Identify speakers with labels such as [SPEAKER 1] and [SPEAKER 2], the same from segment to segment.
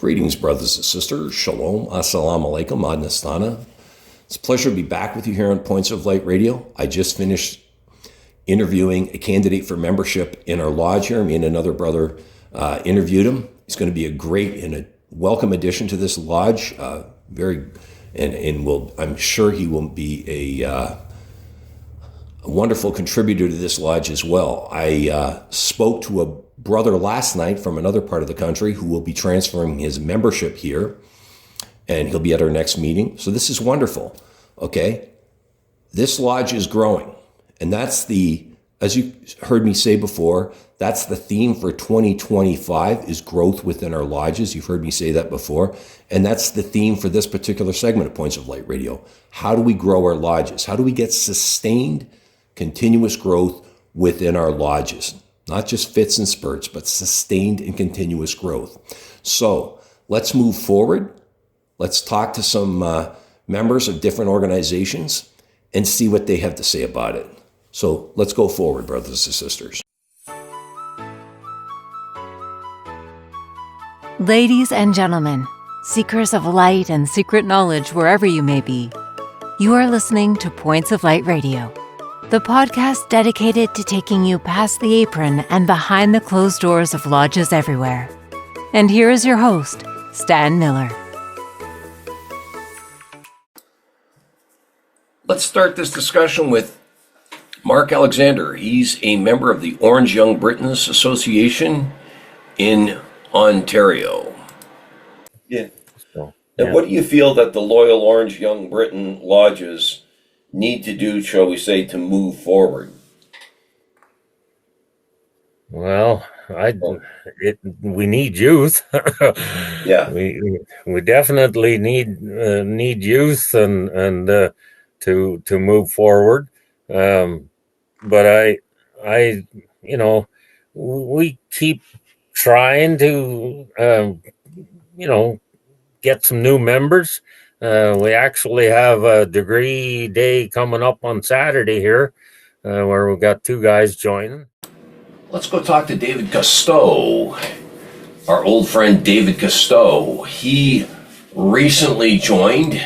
[SPEAKER 1] Greetings, brothers and sisters. Shalom. Assalamu alaikum. Ad Nastana. It's a pleasure to be back with you here on Points of Light Radio. I just finished interviewing a candidate for membership in our lodge here. Me and another brother interviewed him. He's going to be a great and a welcome addition to this lodge. I'm sure he will be a wonderful contributor to this lodge as well. I spoke to a brother last night from another part of the country who will be transferring his membership here, and he'll be at our next meeting. So this is wonderful. Okay, this lodge is growing, and that's as you heard me say before, that's the theme for 2025 is growth within our lodges. You've heard me say that before, and that's the theme for this particular segment of Points of Light Radio. How do we grow our lodges? How do we get sustained, continuous growth within our lodges? Not just fits and spurts, but sustained and continuous growth. So let's move forward. Let's talk to some members of different organizations and see what they have to say about it. So let's go forward, brothers and sisters.
[SPEAKER 2] Ladies and gentlemen, seekers of light and secret knowledge wherever you may be, you are listening to Points of Light Radio, the podcast dedicated to taking you past the apron and behind the closed doors of lodges everywhere. And here is your host, Stan Miller.
[SPEAKER 1] Let's start this discussion with Mark Alexander. He's a member of the Orange Young Britons Association in Ontario. Yeah. And what do you feel that the loyal Orange Young Briton lodges need to do, shall we say, to move forward?
[SPEAKER 3] Well, we need youth.
[SPEAKER 1] Yeah,
[SPEAKER 3] we definitely need youth and to move forward. But we keep trying to get some new members. We actually have a degree day coming up on Saturday here, where we've got 2 guys joining.
[SPEAKER 1] let's go talk to David Cousteau, our old friend David Cousteau. He recently joined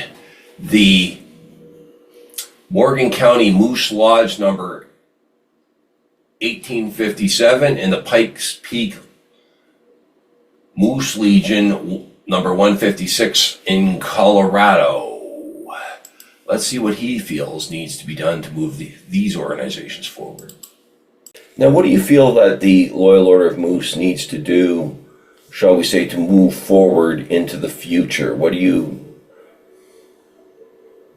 [SPEAKER 1] the Morgan County Moose Lodge number 1857 and the Pikes Peak Moose Legion number 156 in Colorado. Let's see what he feels needs to be done to move these organizations forward. Now, what do you feel that the Loyal Order of Moose needs to do, shall we say, to move forward into the future? What do you...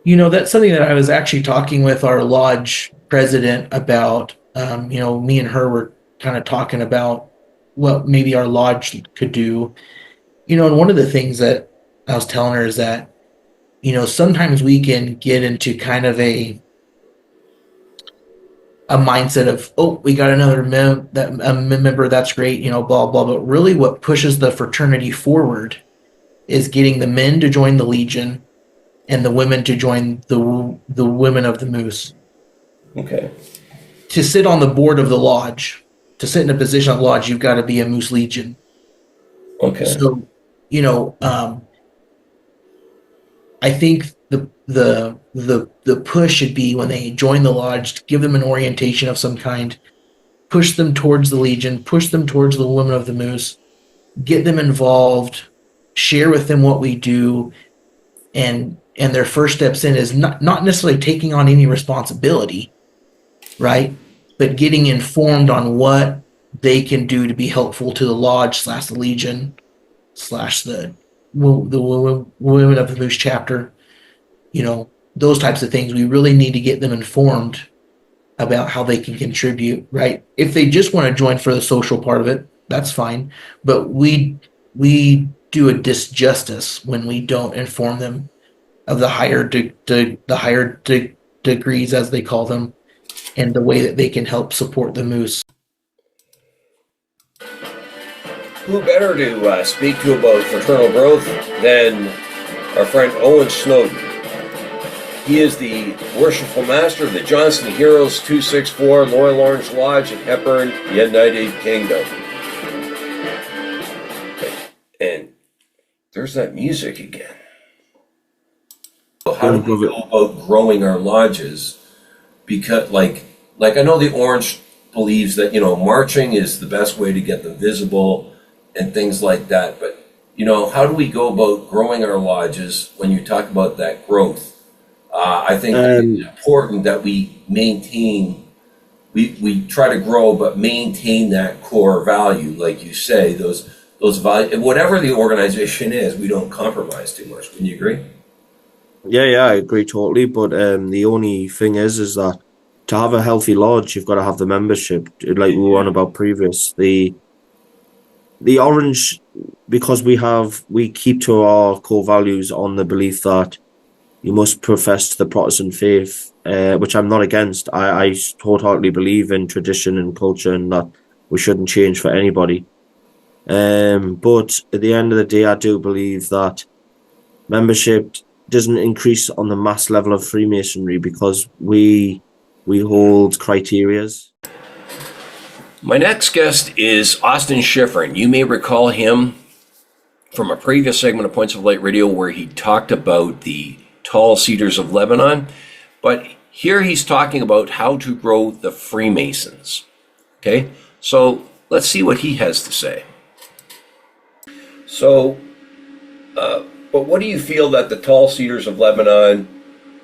[SPEAKER 4] That's something that I was actually talking with our lodge president about. Me and her were kind of talking about what maybe our lodge could do. And one of the things that I was telling her is that, sometimes we can get into kind of a mindset of, oh, we got another member, that's great, blah, blah. But really what pushes the fraternity forward is getting the men to join the Legion and the women to join the Women of the Moose.
[SPEAKER 1] Okay.
[SPEAKER 4] To sit on the board of the lodge, to sit in a position of the lodge, you've got to be a Moose Legion.
[SPEAKER 1] Okay.
[SPEAKER 4] So, I think the push should be when they join the lodge, to give them an orientation of some kind, push them towards the Legion, push them towards the Women of the Moose, get them involved, share with them what we do, and their first steps in is not necessarily taking on any responsibility, right? But getting informed on what they can do to be helpful to the lodge / the Legion / the Women of the Moose chapter. Those types of things. We really need to get them informed about how they can contribute, right? If they just want to join for the social part of it, that's fine. But we do a disjustice when we don't inform them of the higher degrees, as they call them, and the way that they can help support the Moose.
[SPEAKER 1] Who better to speak to about fraternal growth than our friend Owen Snowden? He is the worshipful master of the Johnson Heroes 264 Loyal Orange Lodge in Hepburn, United Kingdom. And There's that music again. So how do we go about growing our lodges? Because like I know the Orange believes that, marching is the best way to get them visible and things like that. But, how do we go about growing our lodges when you talk about that growth? I think it's important that we maintain, we try to grow, but maintain that core value. Like you say, those value, whatever the organization is, we don't compromise too much. Can you agree?
[SPEAKER 5] Yeah, I agree totally. But the only thing is that to have a healthy lodge, you've got to have the membership. Like we were on about previous, the Orange, because we keep to our core values on the belief that you must profess the Protestant faith, which I'm not against. I wholeheartedly believe in tradition and culture, and that we shouldn't change for anybody. But at the end of the day, I do believe that membership doesn't increase on the mass level of Freemasonry because we hold criterias.
[SPEAKER 1] My next guest is Austin Schifrin. You may recall him from a previous segment of Points of Light Radio where he talked about the tall cedars of Lebanon, but here he's talking about how to grow the Freemasons. Okay, so let's see what he has to say. So, but what do you feel that the tall cedars of Lebanon,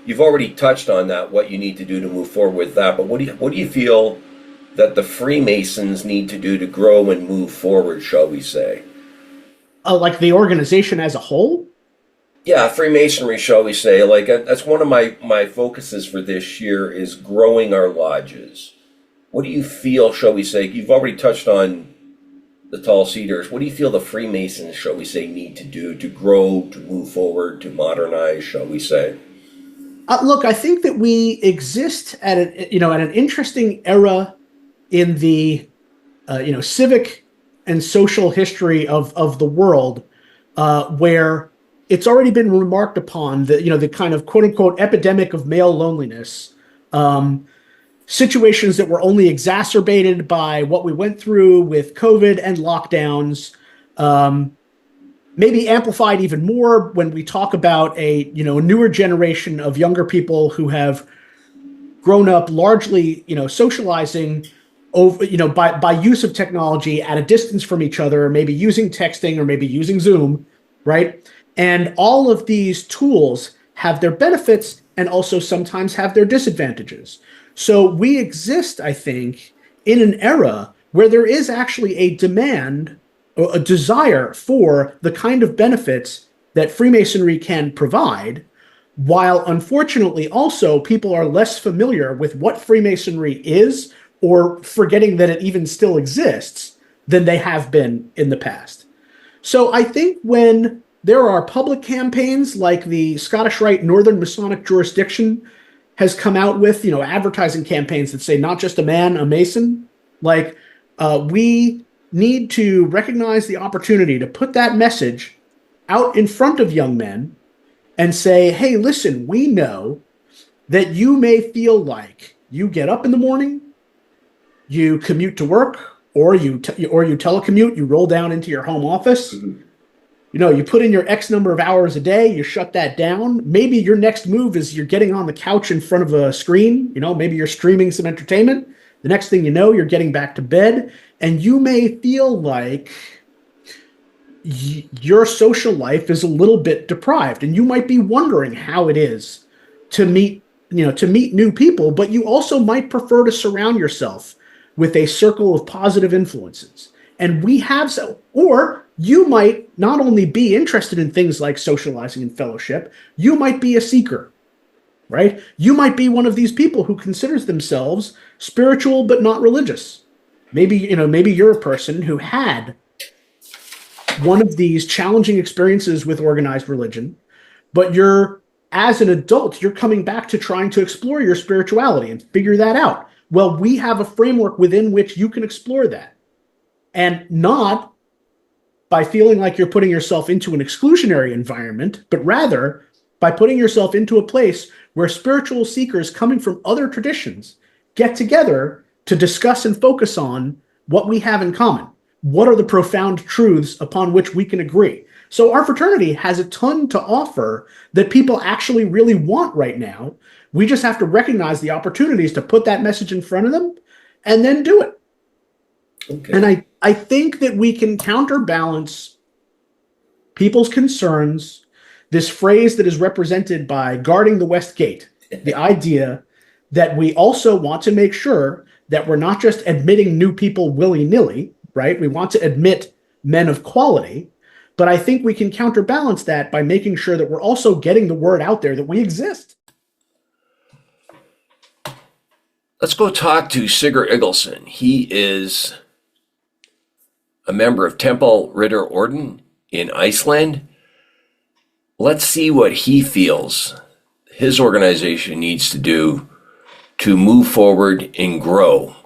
[SPEAKER 1] you've already touched on that, what you need to do to move forward with that, but what do you feel that the Freemasons need to do to grow and move forward, shall we say?
[SPEAKER 6] Like the organization as a whole?
[SPEAKER 1] Yeah, Freemasonry, shall we say. Like that's one of my focuses for this year is growing our lodges. What do you feel, shall we say? You've already touched on the tall cedars. What do you feel the Freemasons, shall we say, need to do to grow, to move forward, to modernize, shall we say?
[SPEAKER 6] Look, I think that we exist at an interesting era in the civic and social history of the world, where it's already been remarked upon that the kind of quote unquote epidemic of male loneliness, situations that were only exacerbated by what we went through with COVID and lockdowns, maybe amplified even more when we talk about a newer generation of younger people who have grown up largely socializing over by use of technology at a distance from each other, maybe using texting or maybe using Zoom, right? And all of these tools have their benefits and also sometimes have their disadvantages. So we exist, I think, in an era where there is actually a demand or a desire for the kind of benefits that Freemasonry can provide, while unfortunately also people are less familiar with what Freemasonry is or forgetting that it even still exists than they have been in the past. So I think when there are public campaigns like the Scottish Rite Northern Masonic Jurisdiction has come out with, advertising campaigns that say not just a man, a Mason, we need to recognize the opportunity to put that message out in front of young men and say, hey, listen, we know that you may feel like you get up in the morning, you commute to work, or you telecommute, you roll down into your home office. Mm-hmm. You put in your X number of hours a day, you shut that down. Maybe your next move is you're getting on the couch in front of a screen. Maybe you're streaming some entertainment. The next thing you know, you're getting back to bed, and you may feel like your social life is a little bit deprived, and you might be wondering how it is to meet new people, but you also might prefer to surround yourself with a circle of positive influences. And we have so, or you might not only be interested in things like socializing and fellowship, you might be a seeker, right? You might be one of these people who considers themselves spiritual but not religious. Maybe you're a person who had one of these challenging experiences with organized religion, but as an adult, you're coming back to trying to explore your spirituality and figure that out. Well, we have a framework within which you can explore that. And not by feeling like you're putting yourself into an exclusionary environment, but rather by putting yourself into a place where spiritual seekers coming from other traditions get together to discuss and focus on what we have in common. what are the profound truths upon which we can agree. So our fraternity has a ton to offer that people actually really want right now. We just have to recognize the opportunities to put that message in front of them and then do it.
[SPEAKER 1] Okay.
[SPEAKER 6] And I think that we can counterbalance people's concerns, this phrase that is represented by guarding the West Gate, the idea that we also want to make sure that we're not just admitting new people willy-nilly, right? We want to admit men of quality, but I think we can counterbalance that by making sure that we're also getting the word out there that we exist.
[SPEAKER 1] Let's go talk to Sigurd Iggelson. He is a member of Temple Ritter Orden in Iceland. Let's see what he feels his organization needs to do to move forward and grow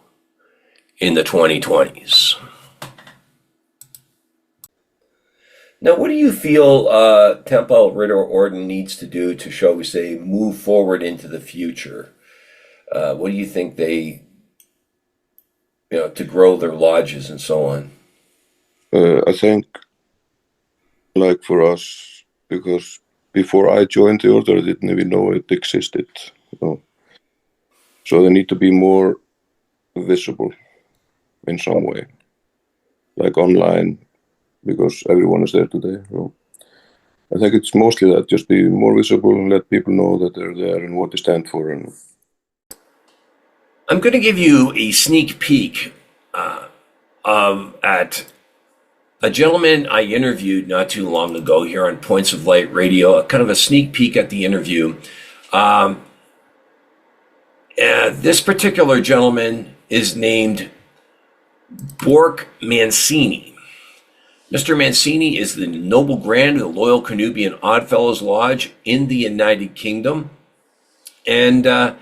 [SPEAKER 1] in the 2020s. Now, what do you feel Temple Ritter Orden needs to do to, shall we say, move forward into the future? What do you think they, to grow their lodges and so on?
[SPEAKER 7] I think, like for us, because before I joined the order, I didn't even know it existed. So they need to be more visible in some way, like online, because everyone is there today. So I think it's mostly that, just be more visible and let people know that they're there and what they stand for. And
[SPEAKER 1] I'm going to give you a sneak peek at a gentleman I interviewed not too long ago here on Points of Light Radio, kind of a sneak peek at the interview. This particular gentleman is named Bork Mancini. Mr. Mancini is the Noble Grand of the Loyal Canubian Oddfellows Lodge in the United Kingdom. And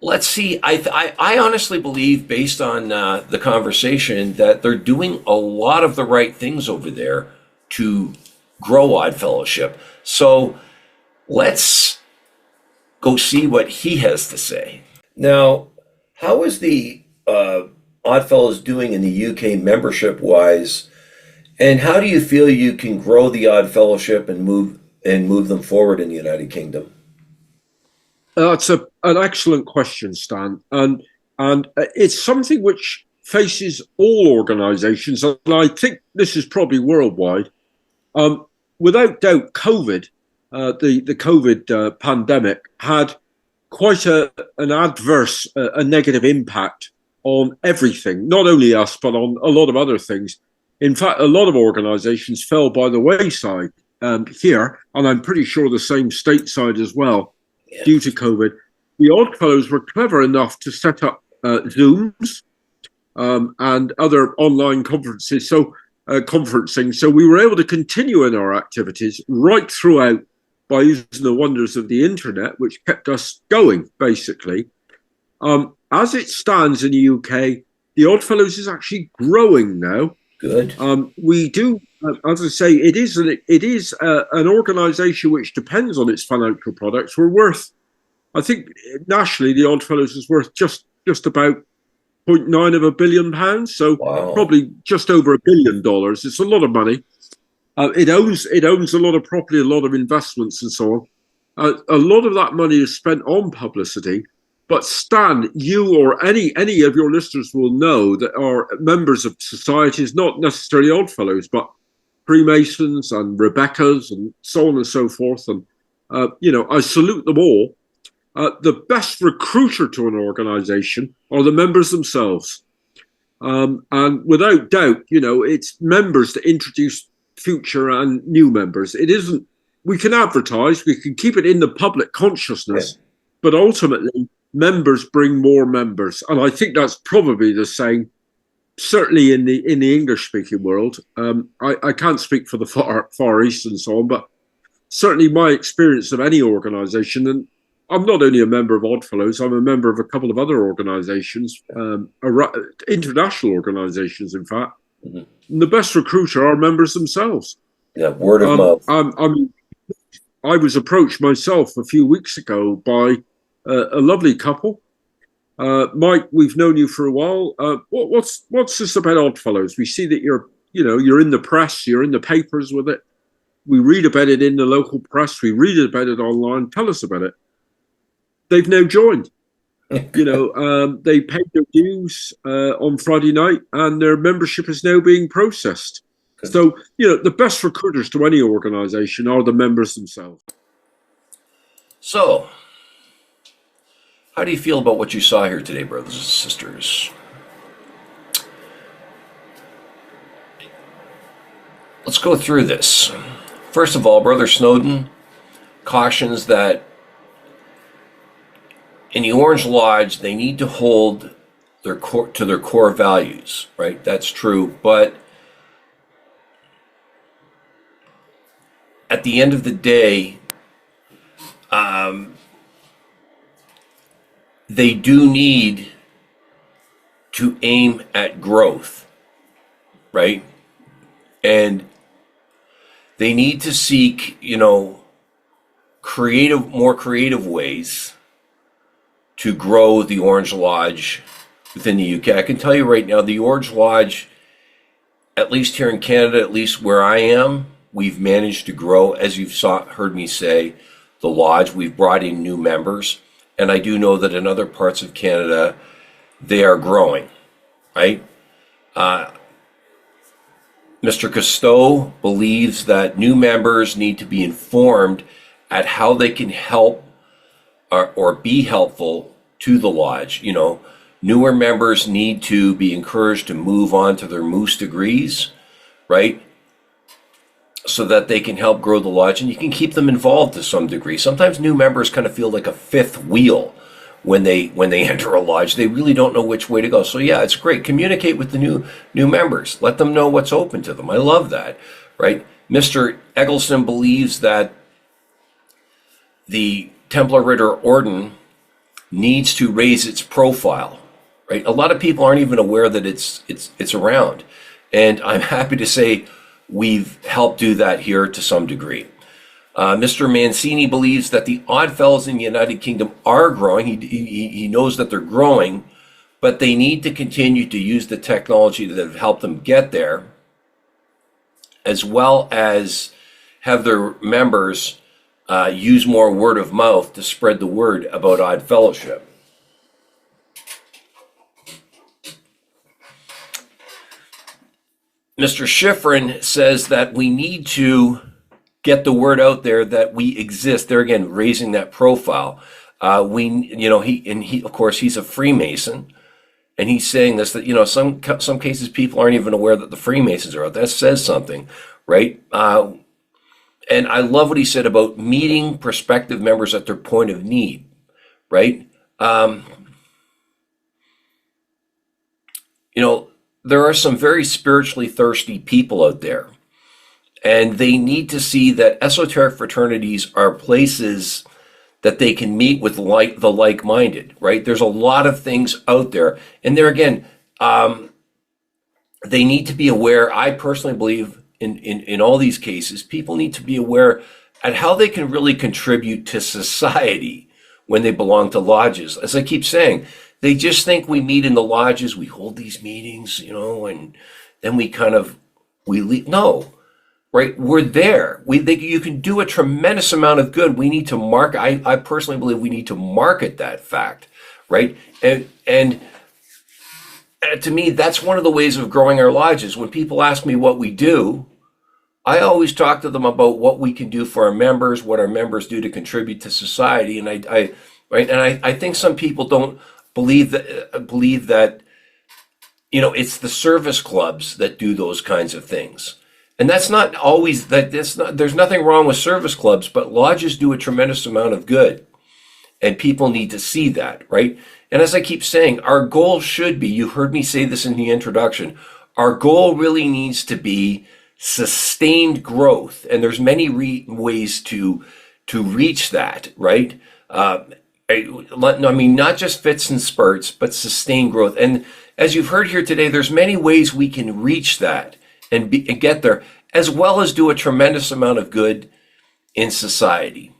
[SPEAKER 1] let's see, I honestly believe, based on the conversation, that they're doing a lot of the right things over there to grow Odd Fellowship. So let's go see what he has to say. Now, how is the Oddfellows doing in the UK membership-wise, and how do you feel you can grow the Odd Fellowship and move them forward in the United Kingdom?
[SPEAKER 8] That's an excellent question, Stan, and it's something which faces all organisations, and I think this is probably worldwide. Without doubt, COVID, the COVID pandemic had quite an adverse, a negative impact on everything, not only us, but on a lot of other things. In fact, a lot of organisations fell by the wayside here, and I'm pretty sure the same stateside as well, due to COVID. The Oddfellows were clever enough to set up Zooms and other online conferences, conferencing. So we were able to continue in our activities right throughout by using the wonders of the internet, which kept us going, basically. As it stands in the UK, the Oddfellows is actually growing now.
[SPEAKER 1] Good.
[SPEAKER 8] We do, as I say, it is an organisation which depends on its financial products. We're worth, I think, nationally, the Oddfellows is worth just about 0.9 billion. So
[SPEAKER 1] wow.
[SPEAKER 8] Probably just over $1 billion. It's a lot of money. It owns a lot of property, a lot of investments, and so on. A lot of that money is spent on publicity. But Stan, you or any of your listeners will know that are members of societies, not necessarily Oddfellows, but Freemasons and Rebeccas and so on and so forth. And, I salute them all. The best recruiter to an organization are the members themselves. And without doubt, it's members that introduce future and new members. It isn't, we can advertise, we can keep it in the public consciousness, but ultimately, members bring more members, and I think that's probably the same. Certainly in the English-speaking world, I can't speak for the Far East and so on, but certainly my experience of any organisation, and I'm not only a member of Oddfellows, I'm a member of a couple of other organisations, international organisations, in fact. Mm-hmm. And the best recruiter are members themselves.
[SPEAKER 1] Yeah, word of mouth.
[SPEAKER 8] I was approached myself a few weeks ago by a lovely couple Mike, we've known you for a while. What's this about Oddfellows? We see that you're in the press, you're in the papers with it. We read about it in the local press. We read about it online. Tell us about it. They've now joined. They paid their dues on Friday night, and their membership is now being processed. So, the best recruiters to any organization are the members themselves.
[SPEAKER 1] So, how do you feel about what you saw here today, brothers and sisters? Let's go through this. First of all, Brother Snowden cautions that in the Orange Lodge, they need to hold their core values, right? That's true. But at the end of the day, they do need to aim at growth, right? And they need to seek, more creative ways to grow the Orange Lodge within the UK. I can tell you right now, the Orange Lodge, at least here in Canada, at least where I am, we've managed to grow. As you've heard me say, the Lodge, we've brought in new members. And I do know that in other parts of Canada, they are growing, right? Mr. Cousteau believes that new members need to be informed at how they can help or be helpful to the Lodge. Newer members need to be encouraged to move on to their Moose degrees, right? So that they can help grow the Lodge, and you can keep them involved to some degree. Sometimes new members kind of feel like a fifth wheel when they enter a Lodge. They really don't know which way to go. So yeah, it's great. Communicate with the new members. Let them know what's open to them. I love that, right? Mr. Eggleston believes that the Templar Ritter Orden needs to raise its profile, right? A lot of people aren't even aware that it's around, and I'm happy to say we've helped do that here to some degree. Mr. Mancini believes that the Oddfellows in the United Kingdom are growing. He knows that they're growing, but they need to continue to use the technology that have helped them get there, as well as have their members use more word of mouth to spread the word about Odd Fellowship. Mr. Schifrin says that we need to get the word out there that we exist. There again, raising that profile. He of course he's a Freemason, and he's saying this, that some cases people aren't even aware that the Freemasons are out. That says something, right? And I love what he said about meeting prospective members at their point of need, right? There are some very spiritually thirsty people out there, and they need to see that esoteric fraternities are places that they can meet with the like-minded, right? There's a lot of things out there, and there again, they need to be aware. I personally believe in all these cases, people need to be aware at how they can really contribute to society when they belong to lodges. As I keep saying, they just think we meet in the lodges, we hold these meetings, and then we leave. No, right? We're there. You can do a tremendous amount of good. We need to market. I personally believe we need to market that fact, right? And to me, that's one of the ways of growing our lodges. When people ask me what we do, I always talk to them about what we can do for our members, what our members do to contribute to society. And I think some people don't believe that it's the service clubs that do those kinds of things. And that's not always there's nothing wrong with service clubs, but lodges do a tremendous amount of good, and people need to see that, right? And as I keep saying, our goal should be, you heard me say this in the introduction, our goal really needs to be sustained growth. And there's many ways to reach that, right? Not just fits and spurts, but sustained growth. And as you've heard here today, there's many ways we can reach that and get there, as well as do a tremendous amount of good in society.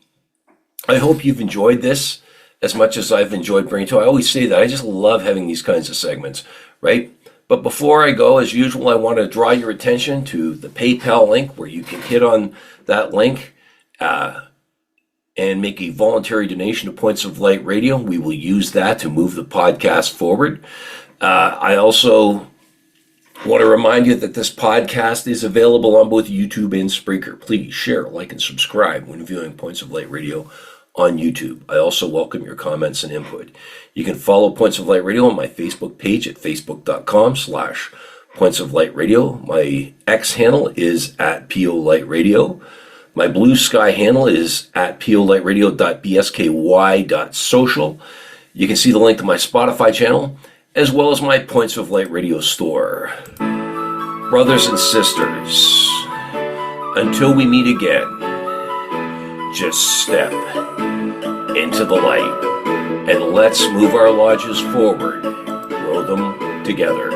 [SPEAKER 1] I hope you've enjoyed this. as much as I've enjoyed bringing to. I always say that I just love having these kinds of segments, right? But before I go, as usual, I want to draw your attention to the PayPal link where you can hit on that link and make a voluntary donation to Points of Light Radio. We will use that to move the podcast forward. I also want to remind you that this podcast is available on both YouTube and Spreaker. Please share, like, and subscribe when viewing Points of Light Radio on YouTube. I also welcome your comments and input. You can follow Points of Light Radio on my Facebook page at facebook.com/Points of Light Radio. My X handle is at PO Light Radio. My Bluesky handle is at polighteradio.bsky.social. You can see the link to my Spotify channel, as well as my Points of Light Radio store. Brothers and sisters, until we meet again, just step into the light and let's move our lodges forward, grow them together.